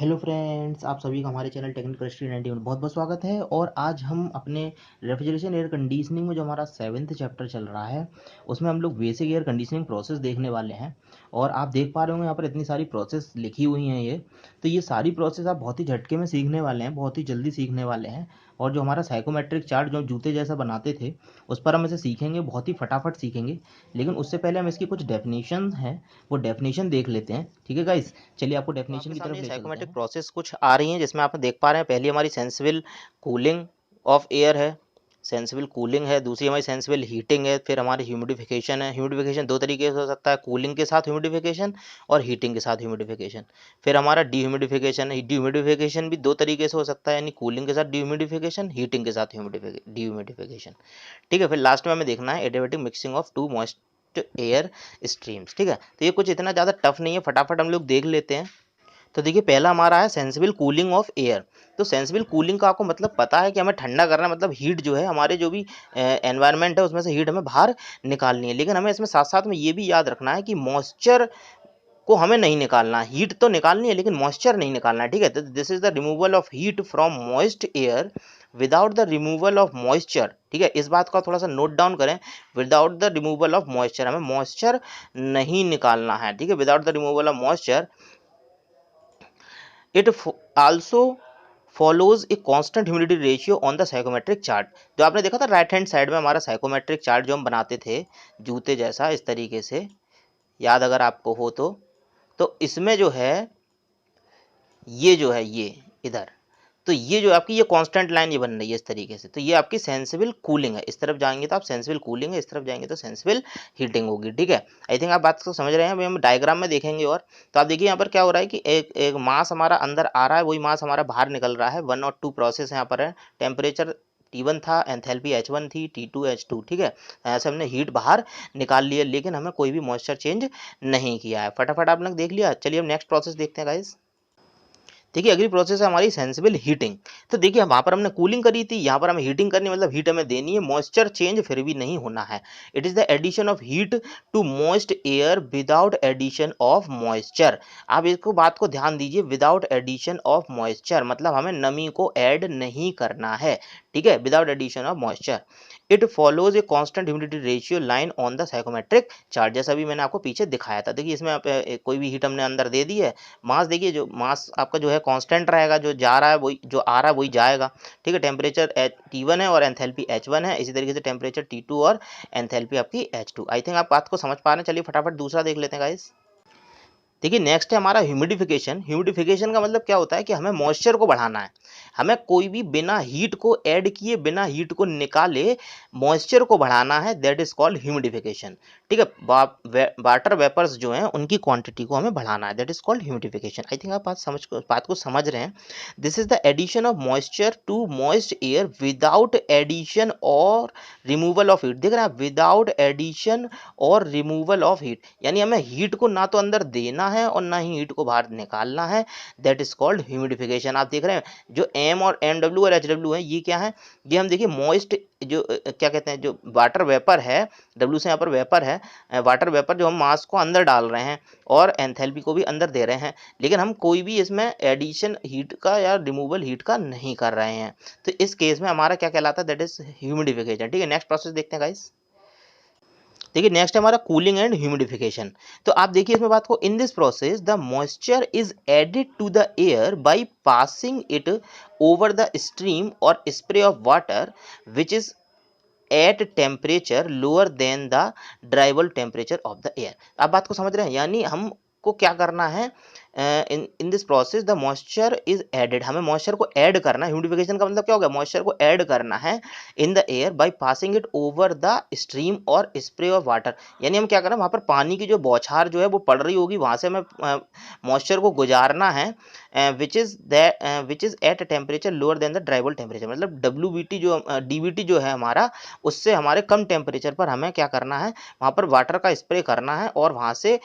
Hello friends, आप सभी का हमारे चैनल टेक्निकल स्टडी 90 में बहुत बहुत स्वागत है। और आज हम अपने रेफ्रिजरेशन एयर कंडीशनिंग में जो हमारा 7th चैप्टर चल रहा है उसमें हम लोग बेसिक एयर कंडीशनिंग प्रोसेस देखने वाले हैं। और आप देख पा रहे होंगे यहाँ पर इतनी सारी प्रोसेस लिखी हुई हैं। ये सारी प्रोसेस आप बहुत ही झटके में सीखने वाले हैं, बहुत ही जल्दी सीखने वाले हैं। और जो हमारा साइकोमेट्रिक चार्ट जो जूते जैसा बनाते थे उस पर हम इसे सीखेंगे, बहुत ही फटाफट सीखेंगे। लेकिन उससे पहले हम इसकी कुछ डेफिनेशन हैं, वो डेफिनेशन देख लेते हैं। ठीक है गाइस, चलिए आपको तो डेफिनेशन आपके की तरफ सामने ले चलते साइकोमेट्रिक हैं। प्रोसेस कुछ आ रही हैं जिसमें आप देख पा रहे हैं। पहली हमारी सेंसिबल कूलिंग ऑफ एयर है, सेंसिबल कूलिंग है। दूसरी हमारी सेंसिबल हीटिंग है। फिर हमारी ह्यूमिडिफिकेशन है। ह्यूमिडिफिकेशन दो तरीके से हो सकता है, कूलिंग के साथ ह्यूमिडिफिकेशन और हीटिंग के साथ ह्यूमिडिफिकेशन। फिर हमारा डीह्यूमिडिफिकेशन है। डीह्यूमिडिफिकेशन भी दो तरीके से हो सकता है, यानी कूलिंग के साथ डीह्यूमिडिफिकेशन, हीटिंग के साथ डीह्यूमिडिफिकेशन। ठीक है। फिर लास्ट में हमें देखना है adiabatic mixing of two moist air streams. ठीक है, तो ये कुछ इतना ज़्यादा टफ नहीं है, फटाफट हम लोग देख लेते हैं। तो देखिए पहला हमारा है सेंसिबल कूलिंग ऑफ एयर। तो सेंसिबल कूलिंग का आपको मतलब पता है कि हमें ठंडा करना है, मतलब हीट जो है हमारे जो भी एनवायरनमेंट है उसमें से हीट हमें बाहर निकालनी है। लेकिन हमें इसमें साथ साथ में ये भी याद रखना है कि मॉइस्चर को हमें नहीं निकालना है। हीट तो निकालनी है लेकिन मॉइस्चर नहीं निकालना है। ठीक है, तो this is the removal of heat from moist air without the removal of moisture. ठीक है, इस बात का थोड़ा सा नोट डाउन करें। Without the removal of moisture, हमें मॉइस्चर नहीं निकालना है। ठीक है, without the removal of moisture it also follows a constant humidity ratio on the psychometric chart। जो आपने देखा था राइट हैंड साइड में हमारा साइकोमेट्रिक चार्ट जो हम बनाते थे जूते जैसा इस तरीके से, याद अगर आपको हो तो इसमें जो है ये जो है ये इधर, तो ये जो आपकी ये कांस्टेंट लाइन ये बन रही है इस तरीके से, तो ये आपकी सेंसिबल कूलिंग है। इस तरफ जाएंगे तो आप सेंसिबल कूलिंग है, इस तरफ जाएंगे तो सेंसिबल हीटिंग होगी। ठीक है, आई थिंक आप बात को समझ रहे हैं। अभी हम डायग्राम में देखेंगे। और तो आप देखिए यहाँ पर क्या हो रहा है कि एक एक मास हमारा अंदर आ रहा है, वही मास हमारा बाहर निकल रहा है। 1 और 2 प्रोसेस यहाँ पर है। टेम्परेचर T1 था, एंथैल्पी H1 थी, T2 H2। ठीक है, ऐसे हमने हीट बाहर निकाल लिया लेकिन हमें कोई भी मॉइस्चर चेंज नहीं किया है। फटाफट आप लोग देख लिया। चलिए हम नेक्स्ट प्रोसेस देखते हैं गाइस। देखिए अगली प्रोसेस है हमारी सेंसिबल हीटिंग। तो देखिए वहां पर हमने कूलिंग करी थी, यहाँ पर हमें हीटिंग करनी, मतलब हीट हमें देनी है, मॉइस्चर चेंज फिर भी नहीं होना है। It is the addition of heat to moist air without addition of moisture. आप इसको बात को ध्यान दीजिए, विदाउट एडिशन ऑफ मॉइस्चर मतलब हमें नमी को ऐड नहीं करना है। ठीक है, without addition of moisture. It follows a constant humidity ratio line on the psychrometric chart, जैसा भी मैंने आपको पीछे दिखाया था। देखिए इसमें आप कोई भी हीट हमने अंदर दे दी है, मास देखिए जो मास आपका जो है कांस्टेंट रहेगा, जो जा रहा है वही, जो आ रहा है वही जाएगा। ठीक है, टेम्परेचर T1 है और एंथैल्पी H1 है। इसी तरीके से टेम्परेचर T2 और एंथैल्पी आपकी H2। आई थिंक आप बात को समझ पा रहे हैं। चलिए फटाफट दूसरा देख लेते हैं गाइस। देखिए नेक्स्ट है हमारा ह्यूमिडिफिकेशन। ह्यूमिडिफिकेशन का मतलब क्या होता है कि हमें मॉइस्चर को बढ़ाना है। हमें कोई भी बिना हीट को ऐड किए, बिना हीट को निकाले मॉइस्चर को बढ़ाना है, दैट इज कॉल्ड ह्यूमिडिफिकेशन। ठीक है, वाटर वेपर्स जो हैं उनकी क्वांटिटी को हमें बढ़ाना है, that is called humidification. I think आप बात को समझ रहे हैं। This is the addition of moisture to moist air without addition और रिमूवल ऑफ हीट। देख रहे हैं, विदाउट एडिशन और रिमूवल ऑफ हीट, यानी हमें हीट को ना तो अंदर देना है और ना ही हीट को बाहर निकालना है, दैट इज कॉल्ड ह्यूमिडिफिकेशन। आप देख रहे हैं जो एम और एन डब्ल्यू और एच डब्ल्यू है, ये क्या है, ये हम देखिए मॉइस्ट जो क्या कहते हैं, जो वाटर वेपर है, डब्ल्यू से यहाँ पर वेपर है, वाटर वेपर जो हम मास को अंदर डाल रहे हैं और एंथैल्पी को भी अंदर दे रहे हैं, लेकिन हम कोई भी इसमें एडिशन हीट का या रिमूवल हीट का नहीं कर रहे हैं। तो इस केस में हमारा क्या कहलाता है, दैट इज ह्यूमिडिफिकेशन। ठीक है, नेक्स्ट प्रोसेस देखते हैं गाइस। देखिए नेक्स्ट है हमारा कूलिंग एंड ह्यूमिडिफिकेशन। तो आप देखिए इसमें बात को, in this process the moisture is added to the air by passing it over the stream और spray of water which is at temperature lower than the dry bulb temperature of the air. आप बात को समझ रहे हैं, यानी हमको क्या करना है, in in this process the moisture is added, हमें मॉइस्चर को ऐड करना है। ह्यूमिडिफिकेशन का मतलब क्या होगा, मॉइस्चर को ऐड करना है in the air by passing it over the stream और स्प्रे ऑफ वाटर। यानी हम क्या करें, वहाँ पर पानी की जो बौछार जो है वो पड़ रही होगी, वहाँ से हमें मॉइस्चर को गुजारना है, विच is at temperature lower than the dry bulb temperature. मतलब WBT जो DBT जो है हमारा, उससे हमारे कम टेम्परेचर पर हमें क्या करना है, वहाँ पर वाटर का स्प्रे करना है और वहाँ से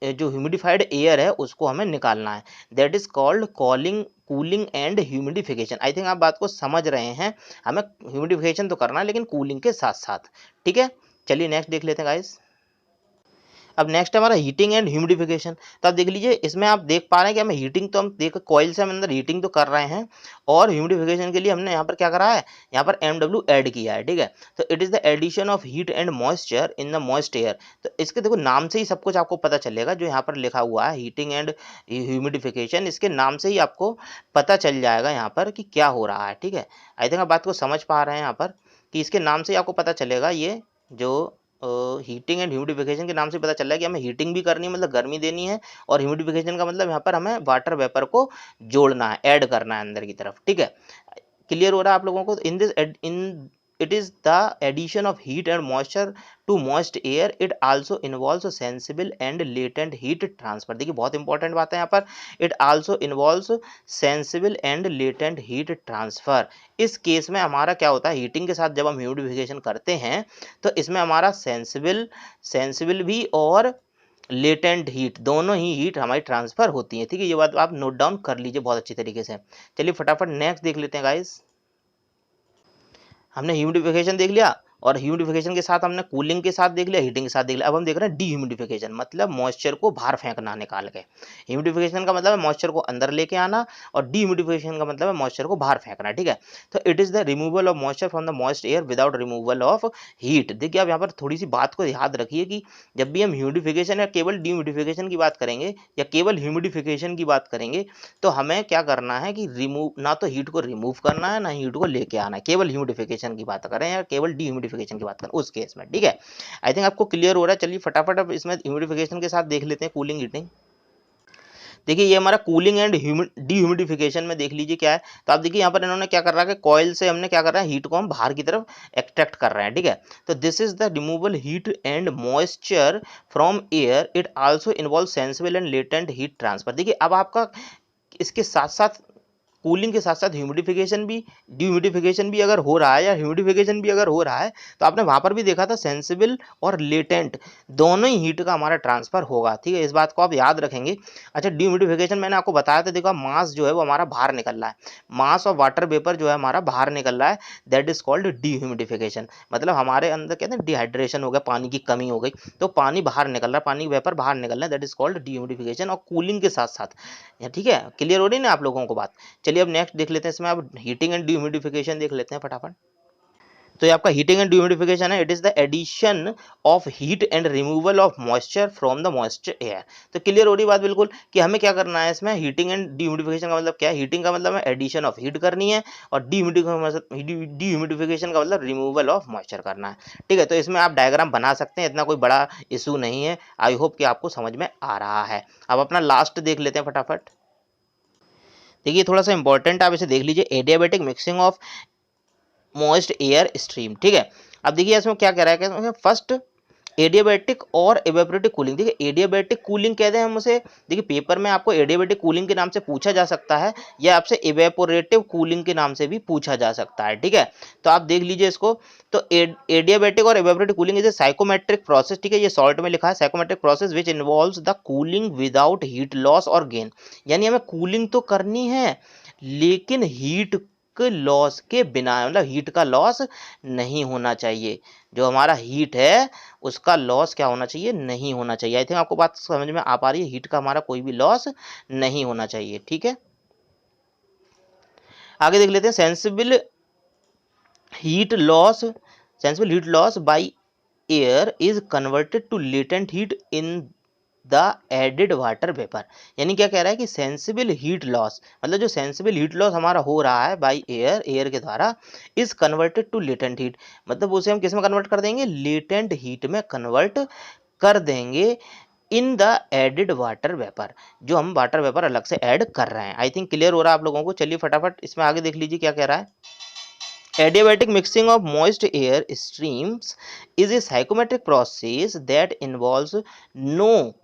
जो ह्यूमिडिफाइड एयर है उसको हमें निकालना है, that is called cooling and humidification. I think आप बात को समझ रहे हैं। हमें ह्यूमिडिफिकेशन तो करना है लेकिन कूलिंग के साथ साथ। ठीक है, चलिए नेक्स्ट देख लेते हैं गाइस। अब नेक्स्ट है हमारा हीटिंग एंड ह्यूमिडिफिकेशन। तो आप देख लीजिए, इसमें आप देख पा रहे हैं कि हमें हीटिंग तो हम देख कॉइल से हम अंदर हीटिंग तो कर रहे हैं, और ह्यूमिडिफिकेशन के लिए हमने यहाँ पर क्या करा है, यहाँ पर MW ऐड किया है, ठीक है। तो it is the addition of heat and moisture in the moist air. तो इसके देखो नाम से ही सब कुछ आपको पता चलेगा, जो यहाँ पर लिखा हुआ है हीटिंग एंड ह्यूमिडिफिकेशन, इसके नाम से ही आपको पता चल जाएगा यहाँ पर कि क्या हो रहा है, ठीक है। आई थिंक आप बात को समझ पा रहे हैं यहाँ पर, कि इसके नाम से ही आपको पता चलेगा, ये जो हीटिंग एंड ह्यूमिडिफिकेशन के नाम से पता चल रहा है कि हमें हीटिंग भी करनी है, मतलब गर्मी देनी है, और ह्यूमिडिफिकेशन का मतलब यहाँ पर हमें वाटर वेपर को जोड़ना है, ऐड करना है अंदर की तरफ, ठीक है। क्लियर हो रहा है आप लोगों को? इन it is the addition of heat and moisture to moist air. It also involves sensible and latent heat transfer. देखिए बहुत इंपॉर्टेंट बात है यहाँ पर, it also involves sensible and latent heat transfer. इस केस में हमारा क्या होता है, हीटिंग के साथ जब हम ह्यूमिडिफिकेशन करते हैं तो इसमें हमारा सेंसिबल भी और लेटेंट हीट, दोनों ही हीट हमारी ट्रांसफर होती है, ठीक है। ये बात आप नोट डाउन कर लीजिए बहुत अच्छी तरीके से। चलिए फटाफट नेक्स्ट देख लेते हैं गाइस। हमने ह्यूमिडिफिकेशन देख लिया, और ह्यूमिडिफिकेशन के साथ हमने कूलिंग के साथ देख लिया, हीटिंग के साथ देख लिया। अब हम देख रहे हैं डीह्यूमिडिफिकेशन, मतलब मॉइस्चर को बाहर फेंकना निकाल के। ह्यूमिडिफिकेशन का मतलब है मॉइस्चर को अंदर लेके आना, और डीह्यूमिडिफिकेशन का मतलब है मॉइस्चर को बाहर फेंकना, ठीक है। तो it is the removal of moisture from the moist air without removal of heat. देखिए आप यहाँ पर थोड़ी सी बात को याद रखिए कि जब भी हम ह्यूमिडिफिकेशन या केवल डीह्यूमिडिफिकेशन की बात करेंगे या केवल ह्यूमिडिफिकेशन की बात करेंगे, तो हमें क्या करना है कि रिमूव, ना तो हीट को रिमूव करना है ना हीट को लेके आना है, केवल ह्यूमिडिफिकेशन की बात करें या केवल डीह्यूमिडिफिकेशन की बात करें उस केस में, ठीक है। आई थिंक आपको क्लियर हो रहा है। चलिए फटाफट अब इसमें ह्यूमिडिफिकेशन के साथ देख लेते हैं कूलिंग हीटिंग। देखिए ये हमारा कूलिंग एंड डीह्यूमिडिफिकेशन में देख लीजिए क्या है। तो आप देखिए यहाँ पर इन्होंने क्या कर रहा है कि कॉइल से हमने क्या कर रहा है, हीट को हम बाहर की तरफ एक्सट्रैक्ट कर रहे हैं, ठीक है। तो this is the removal heat and moisture from air. It also involve sensible and latent heat transfer. देखिए अब आपका इसके साथ साथ कूलिंग के साथ साथ ह्यूमिडिफिकेशन भी, डिह्यूमिडिफिकेशन भी अगर हो रहा है या ह्यूमिडिफिकेशन भी अगर हो रहा है, तो आपने वहां पर भी देखा था सेंसिबल और लेटेंट दोनों ही हीट का हमारा ट्रांसफर होगा, ठीक है। इस बात को आप याद रखेंगे। अच्छा डिह्यूमिडिफिकेशन मैंने आपको बताया था, देखो मास जो है वो हमारा बाहर निकल रहा है, मास और वाटर वेपर जो है हमारा बाहर निकल रहा है, दैट इज कॉल्ड डिह्यूमिडिफिकेशन। मतलब हमारे अंदर कहते हैं डिहाइड्रेशन हो गया, पानी की कमी हो गई, तो पानी बाहर निकल रहा है, पानी वेपर बाहर निकल रहा है, दैट इज कॉल्ड डिह्यूमिडिफिकेशन, और कूलिंग के साथ साथ, ठीक है। क्लियर हो रही ना आप लोगों को बात? चलिए अब नेक्स्ट देख लेते हैं, इसमें अब हीटिंग एंड डिह्यूमिडिफिकेशन देख लेते हैं फटाफट। तो ये आपका हीटिंग एंड डिह्यूमिडिफिकेशन है, it is the addition of heat and removal of moisture from the moist air. तो क्लियर हो रही बात बिल्कुल कि हमें क्या करना है इसमें, हीटिंग एंड डिह्यूमिडिफिकेशन का मतलब क्या है, हीटिंग का मतलब है एडिशन ऑफ हीट करनी है, और डिह्यूमिडिफिकेशन का मतलब रिमूवल ऑफ मॉइस्चर करना है, ठीक है। तो इसमें आप डायग्राम बना सकते हैं, इतना कोई बड़ा इशू नहीं है। आई होप कि आपको समझ में आ रहा है। अब अपना लास्ट देख लेते हैं फटाफट। देखिए थोड़ा सा इंपॉर्टेंट, आप इसे देख लीजिए, adiabatic mixing of moist air stream, ठीक है। अब देखिए इसमें क्या कह रहा है कि फर्स्ट एडियाबैटिक और एवेपोरेटिव कूलिंग। देखिए एडियाबैटिक कूलिंग कहते हैं हम उसे, देखिए पेपर में आपको एडियाबैटिक कूलिंग के नाम से पूछा जा सकता है, या आपसे एवेपोरेटिव कूलिंग के नाम से भी पूछा जा सकता है, ठीक है। तो आप देख लीजिए इसको। तो एडियाबैटिक और evaporative cooling is a psychrometric process, ठीक है। ये शॉर्ट में लिखा है, psychrometric process which involves the cooling without heat loss और गेन। यानी हमें कूलिंग तो करनी है लेकिन हीट लॉस के बिना, मतलब हीट का लॉस नहीं होना चाहिए, जो हमारा हीट है उसका लॉस क्या होना चाहिए, नहीं होना चाहिए। आई थिंक आपको बात समझ में आ पा रही है, हीट का हमारा कोई भी लॉस नहीं होना चाहिए, ठीक है। आगे देख लेते हैं heat loss sensible heat loss by air is converted to latent heat in the added water vapour. यानी क्या कह रहा है कि सेंसिबल हीट लॉस, मतलब जो सेंसिबल हीट लॉस हमारा हो रहा है बाय एयर, एयर के द्वारा, is converted to latent heat, मतलब उसे हम किस में कन्वर्ट कर देंगे, लेटेंट हीट में कन्वर्ट कर देंगे, in the added water vapour, जो हम वाटर वेपर अलग से ऐड कर रहे हैं। आई थिंक क्लियर हो रहा है आप लोगों को। चलिए फटाफट इसमें आगे देख लीजिए क्या कह रहा है। Adiabatic mixing of moist air streams is a psychometric process that involves no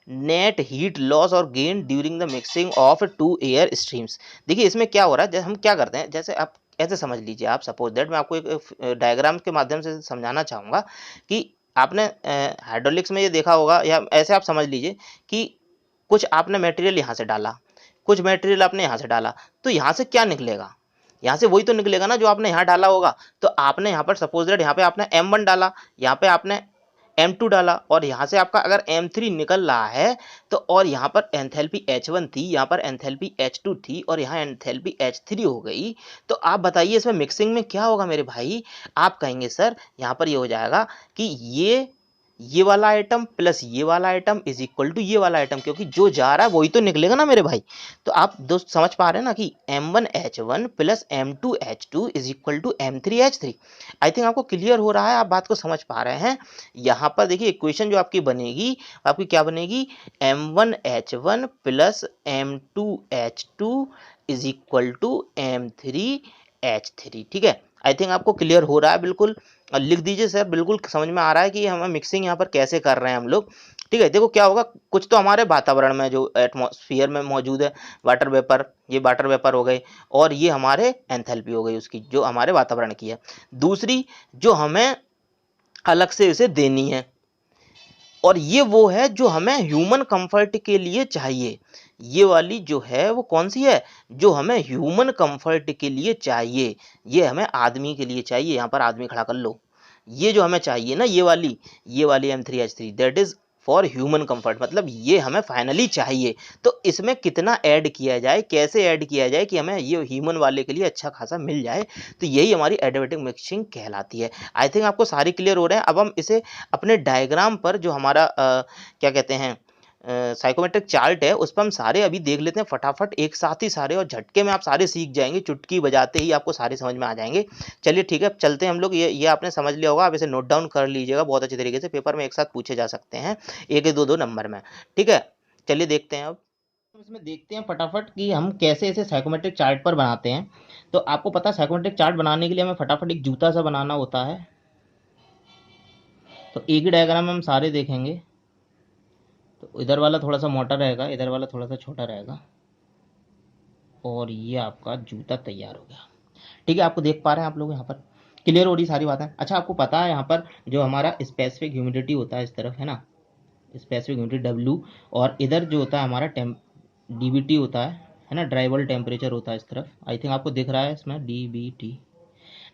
net heat loss or gain during the mixing of two air streams। देखिए इसमें क्या हो रहा है, जैसे हम क्या करते हैं, जैसे आप ऐसे समझ लीजिए, आप सपोज दैट मैं आपको एक डायग्राम के माध्यम से समझाना चाहूँगा कि आपने हाइड्रोलिक्स में ये देखा होगा, या ऐसे आप समझ लीजिए कि कुछ आपने मटेरियल यहाँ से डाला, कुछ मटेरियल आपने यहाँ से डाला, तो यहाँ से क्या निकलेगा, यहाँ से वही तो निकलेगा ना जो आपने यहाँ डाला होगा। तो आपने यहाँ पर सपोज दैट यहाँ पे आपने M1 डाला, यहाँ पे आपने M2 डाला और यहाँ से आपका अगर M3 निकल रहा है तो, और यहाँ पर एंथैल्पी H1 थी, यहाँ पर एंथैल्पी H2 थी और यहाँ एंथैल्पी H3 हो गई, तो आप बताइए इसमें मिक्सिंग में क्या होगा मेरे भाई। आप कहेंगे सर यहाँ पर ये हो जाएगा कि ये वाला आइटम प्लस ये वाला आइटम इज इक्वल टू ये वाला आइटम, क्योंकि जो जा रहा है वही तो निकलेगा ना मेरे भाई। तो आप दोस्त समझ पा रहे हैं ना कि M1H1 plus M2H2 is equal to M3H3। I think आपको क्लियर हो रहा है, आप बात को समझ पा रहे हैं। यहाँ पर देखिए इक्वेशन जो आपकी बनेगी, आपकी क्या बनेगी, M1H1 plus M2H2 is equal to M3H3। ठीक है, आई थिंक आपको क्लियर हो रहा है बिल्कुल। लिख दीजिए सर, बिल्कुल समझ में आ रहा है कि हमें मिक्सिंग यहाँ पर कैसे कर रहे हैं हम लोग। ठीक है, देखो क्या होगा, कुछ तो हमारे वातावरण में जो एटमॉस्फेयर में मौजूद है वाटर वेपर, ये वाटर वेपर हो गए, और ये हमारे एंथैल्पी हो गई उसकी जो हमारे वातावरण की है। दूसरी जो हमें अलग से इसे देनी है, और ये वो है जो हमें ह्यूमन कंफर्ट के लिए चाहिए। ये वाली जो है वो कौन सी है, जो हमें ह्यूमन कंफर्ट के लिए चाहिए, ये हमें आदमी के लिए चाहिए। यहाँ पर आदमी खड़ा कर लो, ये जो हमें चाहिए ना, ये वाली M3H3 that is for human comfort, मतलब ये हमें फाइनली चाहिए। तो इसमें कितना ऐड किया जाए, कैसे ऐड किया जाए कि हमें ये ह्यूमन वाले के लिए अच्छा खासा मिल जाए, तो यही हमारी एडियाबेटिक मिक्सिंग कहलाती है। आई थिंक आपको सारी क्लियर हो रहे हैं। अब हम इसे अपने डायग्राम पर जो हमारा क्या कहते हैं साइकोमेट्रिक चार्ट है उस पर हम सारे अभी देख लेते हैं फटाफट एक साथ ही सारे, और झटके में आप सारे सीख जाएंगे, चुटकी बजाते ही आपको सारे समझ में आ जाएंगे। चलिए ठीक है, अब चलते हैं हम लोग। ये आपने समझ लिया होगा, आप इसे नोट डाउन कर लीजिएगा बहुत अच्छे तरीके से, पेपर में एक साथ पूछे जा सकते हैं, एक एक दो दो नंबर में। ठीक है, चलिए देखते हैं अब। इसमें देखते हैं फटाफट कि हम कैसे इसे साइकोमेट्रिक चार्ट पर बनाते हैं। तो आपको पता है साइकोमेट्रिक चार्ट बनाने के लिए हमें फटाफट एक जूता सा बनाना होता है। तो एक ही डायग्राम में हम सारे देखेंगे। तो इधर वाला थोड़ा सा मोटा रहेगा, इधर वाला थोड़ा सा छोटा रहेगा, और ये आपका जूता तैयार हो गया। ठीक है, आपको देख पा रहे हैं आप लोग यहाँ पर, क्लियर हो रही सारी बातें। अच्छा, आपको पता है यहाँ पर जो हमारा स्पेसिफिक ह्यूमिडिटी होता है इस तरफ है ना, स्पेसिफिक ह्यूमिडिटी W, और इधर जो होता है हमारा DBT होता है ना, ड्राइवल टेम्परेचर होता है इस तरफ। आई थिंक आपको दिख रहा है इसमें DBT।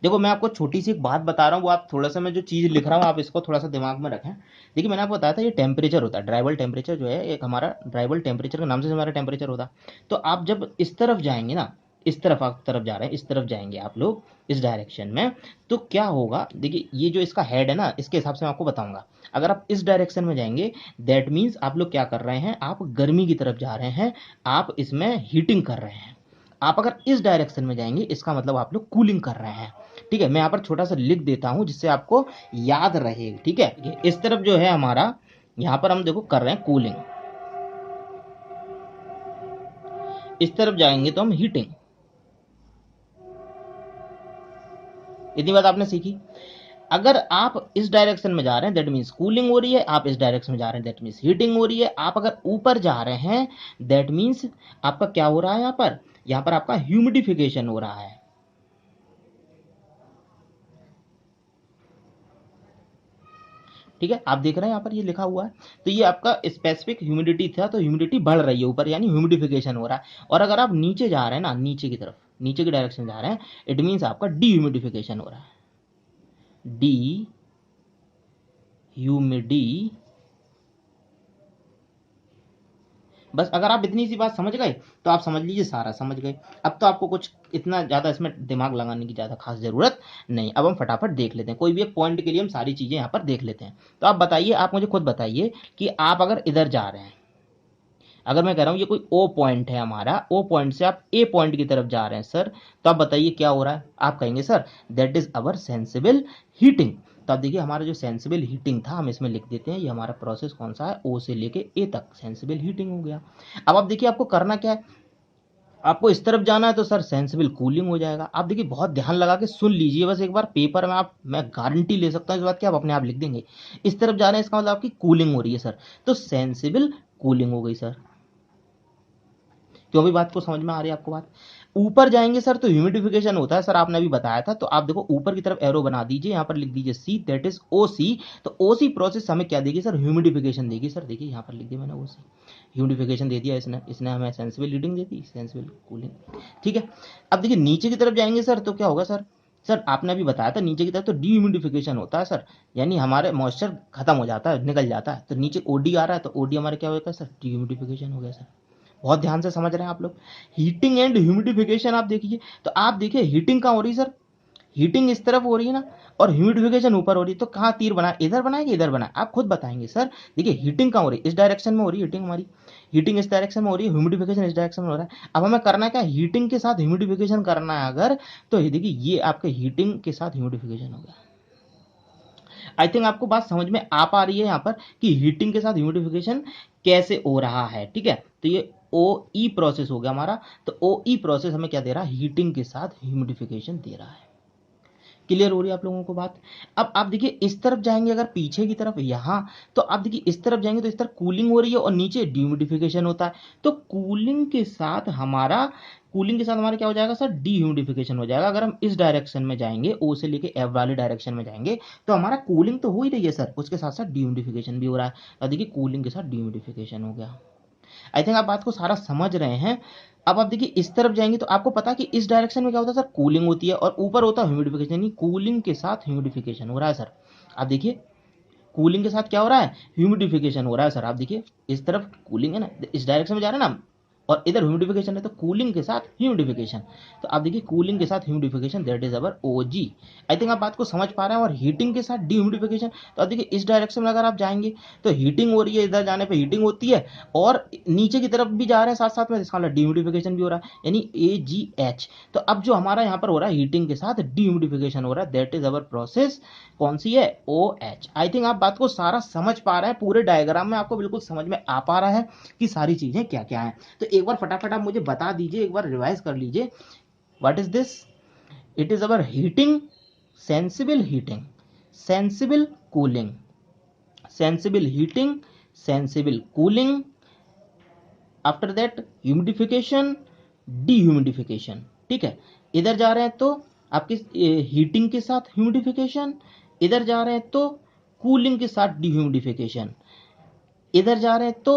देखो मैं आपको छोटी सी एक बात बता रहा हूँ, वो आप थोड़ा सा, मैं जो चीज़ लिख रहा हूँ आप इसको थोड़ा सा दिमाग में रखें। देखिए मैंने आपको बताया था ये टेम्परेचर होता है, ड्राइवल टेम्परेचर जो है एक हमारा ड्राइवल टेम्परेचर के नाम से हमारा टेम्परेचर होता है। तो आप जब इस तरफ जाएंगे ना, इस तरफ आप तरफ जा रहे हैं, इस तरफ जाएंगे आप लोग इस डायरेक्शन में, तो क्या होगा, देखिए ये जो इसका हेड है ना, इसके हिसाब से मैं आपको बताऊंगा। अगर आप इस डायरेक्शन में जाएंगे दैट मीन्स आप लोग क्या कर रहे हैं, आप गर्मी की तरफ जा रहे हैं, आप इसमें हीटिंग कर रहे हैं। आप अगर इस डायरेक्शन में जाएंगे इसका मतलब आप लोग कूलिंग कर रहे हैं। ठीक है, मैं यहाँ पर छोटा सा लिख देता हूँ जिससे आपको याद रहे। ठीक है, इस तरफ जो है हमारा, यहाँ पर हम देखो कर रहे हैं कूलिंग, इस तरफ जाएंगे तो हम हीटिंग। इतनी बात आपने सीखी। अगर आप इस डायरेक्शन में जा रहे हैं दैट मीन्स कूलिंग हो रही है, आप इस डायरेक्शन में जा रहे हैं दैट मीन्स हीटिंग हो रही है। आप अगर ऊपर जा रहे हैं दैट मीन्स आपका क्या हो रहा है, यहाँ पर आपका ह्यूमिडिफिकेशन हो रहा है। ठीक है, आप देख रहे हैं यहाँ पर ये लिखा हुआ है। तो ये आपका स्पेसिफिक ह्यूमिडिटी था, तो ह्यूमिडिटी बढ़ रही है ऊपर, यानी ह्यूमिडिफिकेशन हो रहा है। और अगर आप नीचे जा रहे हैं ना, नीचे की तरफ, नीचे की डायरेक्शन जा रहे हैं, इट मीन्स आपका डी ह्यूमिडिफिकेशन हो रहा है। डी ह्यूमिडी, बस अगर आप इतनी सी बात समझ गए तो आप समझ लीजिए सारा समझ गए। अब तो आपको कुछ इतना ज़्यादा इसमें दिमाग लगाने की ज़्यादा खास ज़रूरत नहीं। अब हम फटाफट देख लेते हैं, कोई भी एक पॉइंट के लिए हम सारी चीज़ें यहाँ पर देख लेते हैं। तो आप बताइए, आप मुझे खुद बताइए कि आप अगर इधर जा रहे हैं, अगर मैं कह रहा हूँ ये कोई ओ पॉइंट है हमारा, ओ पॉइंट से आप ए पॉइंट की तरफ जा रहे हैं सर, तो आप बताइए क्या हो रहा है। आप कहेंगे sir that is our sensible heating. तो आप देखिए हमारा जो सेंसिबल हीटिंग था हम इसमें लिख देते हैं, ये हमारा प्रोसेस कौन सा है, ओ से लेके ए तक सेंसिबल हीटिंग हो गया। अब आप देखिए आपको करना क्या है, आपको इस तरफ जाना है तो सर सेंसिबल कूलिंग हो जाएगा। आप देखिए बहुत ध्यान लगा के सुन लीजिए बस एक बार, पेपर में आप, मैं गारंटी ले सकता हूँ इस बात की, आप अपने आप लिख देंगे। इस तरफ जा रहे हैं इसका मतलब आपकी कूलिंग हो रही है सर, तो सेंसिबल कूलिंग हो गई सर। क्यों भी बात को समझ में आ रही है आपको बात। ऊपर जाएंगे सर तो ह्यूमिडिफिकेशन होता है सर, आपने अभी बताया था। तो आप देखो ऊपर की तरफ एरो बना दीजिए, यहाँ पर लिख दीजिए सी, दैट इज ओ सी। तो ओ सी प्रोसेस हमें क्या देगी सर, ह्यूमिडिफिकेशन देगी सर। देखिए यहाँ पर लिख दिया मैंने ओ सी, ह्यूमिडिफिकेशन दे दिया इसने, इसने हमें सेंसिबल हीटिंग दे दी, सेंसिबल कूलिंग। ठीक है, अब देखिए नीचे की तरफ जाएंगे सर तो क्या होगा सर, सर आपने अभी बताया था नीचे की तरफ तो डीह्यूमिडिफिकेशन होता है सर, यानी हमारे मॉइस्चर खत्म हो जाता है, निकल जाता है, तो नीचे ओडी आ रहा है, तो ओडी हमारे क्या होगा सर, डीह्यूमिडिफिकेशन हो गया सर। बहुत ध्यान से समझ रहे हैं आप लोग। हीटिंग एंड ह्यूमिडिफिकेशन आप देखिए, तो आप देखिए हीटिंग कहाँ हो रही है सर, हीटिंग इस तरफ हो रही है ना, और ह्यूमिडिफिकेशन ऊपर हो रही है, तो कहाँ तीर बना, इधर बना है कि इधर बना, आप खुद बताएंगे सर। देखिए हीटिंग कहाँ हो रही है, इस डायरेक्शन में हो रही है हीटिंग हमारी, हीटिंग इस डायरेक्शन में हो रही है, ह्यूमिडिफिकेशन इस डायरेक्शन में हो रहा है। अब हमें करना है क्या, हीटिंग के साथ ह्यूमिडिफिकेशन करना है अगर, तो ये देखिए ये आपके हीटिंग के साथ ह्यूमिडिफिकेशन हो गया। आई थिंक आपको बात समझ में आ पा रही है यहाँ पर कि हीटिंग के साथ ह्यूमिडिफिकेशन कैसे हो रहा है, ठीक है। तो ये ओ ई प्रोसेस हो गया हमारा, तो ओ ई प्रोसेस हमें क्या दे रहा है, हीटिंग के साथ ह्यूमिडिफिकेशन दे रहा है। क्लियर हो रही है आप लोगों को बात। अब आप देखिए इस तरफ जाएंगे अगर पीछे की तरफ यहाँ, तो आप देखिए इस तरफ जाएंगे तो इस तरफ कूलिंग हो रही है और नीचे ड्यूमिडिफिकेशन होता है, तो कूलिंग के साथ हमारा क्या हो जाएगा सर, डीह्यूमिडिफिकेशन हो जाएगा। अगर हम इस डायरेक्शन में जाएंगे, ओ से लेके एफ वाले डायरेक्शन में जाएंगे, तो हमारा कूलिंग तो हो ही रही है सर, उसके साथ साथ डीह्यूमिडिफिकेशन भी हो रहा है। तो देखिए कूलिंग के साथ डीह्यूमिडिफिकेशन हो गया। आई थिंक आप बात को सारा समझ रहे हैं। अब आप देखिए इस तरफ जाएंगे तो आपको पता है कि इस डायरेक्शन में क्या होता है सर, कूलिंग होती है, और ऊपर होता है ह्यूमिडिफिकेशन, यानी कूलिंग के साथ ह्यूमिडिफिकेशन हो रहा है सर। आप देखिए कूलिंग के साथ क्या हो रहा है, ह्यूमिडिफिकेशन हो रहा है सर। आप देखिए इस तरफ कूलिंग है ना, इस डायरेक्शन में जा रहा है ना, और इधर ह्यूमिडिफिकेशन है, तो कूलिंग के साथ ह्यूमिडिफिकेशन। तो आप देखिए कूलिंग के साथ humidification, that is our O G. I think आप बात को समझ पा रहे हैं। और हीटिंग के साथ डीह्यूमिडिफिकेशन, तो आप देखिए इस डायरेक्शन में अगर आप जाएंगे तो हीटिंग हो रही है, इधर जाने पर हीटिंग होती है, और नीचे की तरफ भी जा रहे हैं साथ साथ में, इसका मतलब डीह्यूमिडिफिकेशन भी हो रहा है, यानी ए जी एच। तो अब जो हमारा यहाँ पर हो रहा है हीटिंग के साथ डीह्यूमिडिफिकेशन हो रहा है, दैट इज अवर प्रोसेस कौन सी है, ओ एच। आई थिंक आप बात को सारा समझ पा रहे हैं, पूरे डायग्राम में आपको बिल्कुल समझ में आ पा रहा है कि सारी चीजें क्या क्या हैं। तो एक बार फटाफट आप मुझे बता दीजिए, एक बार रिवाइज कर लीजिए, what is this, it is our heating, sensible heating, sensible cooling, sensible heating, sensible cooling, after that humidification, dehumidification, ठीक है। इधर जा रहे हैं तो आपकी हीटिंग के साथ ह्यूमिडिफिकेशन, इधर जा रहे हैं तो कूलिंग के साथ डीह्यूमिडिफिकेशन, इधर जा रहे हैं तो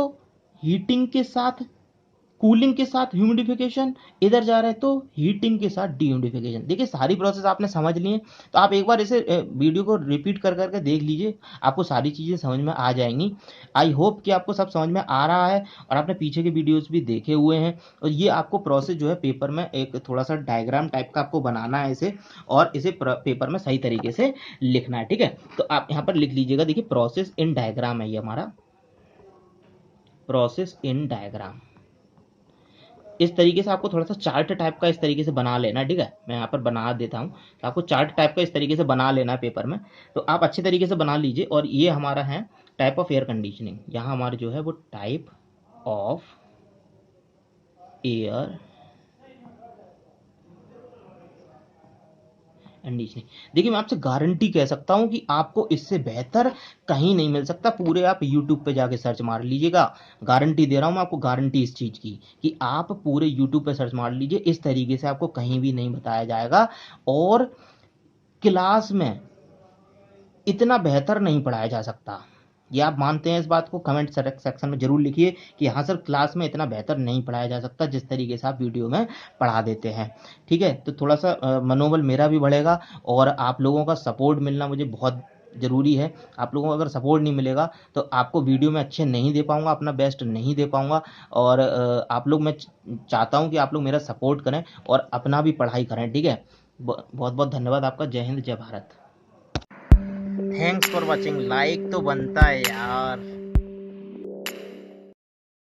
हीटिंग के साथ कूलिंग के साथ ह्यूमिडिफिकेशन, इधर जा रहे हैं तो हीटिंग के साथ डीह्यूमिडिफिकेशन। देखिए सारी प्रोसेस आपने समझ ली है, तो आप एक बार इसे वीडियो को रिपीट कर करके देख लीजिए, आपको सारी चीज़ें समझ में आ जाएंगी। आई होप कि आपको सब समझ में आ रहा है, और आपने पीछे के वीडियोस भी देखे हुए हैं, और ये आपको प्रोसेस जो है पेपर में एक थोड़ा सा डायग्राम टाइप का आपको बनाना है इसे, और इसे पेपर में सही तरीके से लिखना है, ठीक है। तो आप यहाँ पर लिख लीजिएगा, देखिए प्रोसेस इन डायग्राम है ये हमारा, प्रोसेस इन डायग्राम। इस तरीके से आपको थोड़ा सा चार्ट टाइप का इस तरीके से बना लेना है, ठीक है। मैं यहाँ पर बना देता हूँ, तो आपको चार्ट टाइप का इस तरीके से बना लेना है पेपर में, तो आप अच्छे तरीके से बना लीजिए। और ये हमारा है टाइप ऑफ एयर कंडीशनिंग, यहाँ हमारे जो है वो टाइप ऑफ एयर कंडीशनिंग। देखिए मैं आपसे गारंटी कह सकता हूं कि आपको इससे बेहतर कहीं नहीं मिल सकता, पूरे आप यूट्यूब पे जाके सर्च मार लीजिएगा, गारंटी दे रहा हूं मैं आपको, गारंटी इस चीज की कि आप पूरे यूट्यूब पे सर्च मार लीजिए, इस तरीके से आपको कहीं भी नहीं बताया जाएगा, और क्लास में इतना बेहतर नहीं पढ़ाया जा सकता। ये आप मानते हैं इस बात को, कमेंट सेक्शन में जरूर लिखिए कि हाँ सर क्लास में इतना बेहतर नहीं पढ़ाया जा सकता जिस तरीके से आप वीडियो में पढ़ा देते हैं, ठीक है। तो थोड़ा सा मनोबल मेरा भी बढ़ेगा, और आप लोगों का सपोर्ट मिलना मुझे बहुत ज़रूरी है। आप लोगों को अगर सपोर्ट नहीं मिलेगा तो आपको वीडियो में अच्छे नहीं दे पाऊंगा, अपना बेस्ट नहीं दे पाऊंगा। और आप लोग, मैं चाहता हूं कि आप लोग मेरा सपोर्ट करें और अपना भी पढ़ाई करें, ठीक है। बहुत बहुत धन्यवाद आपका। जय हिंद, जय Bharat. Thanks for watching. Like तो बनता है यार।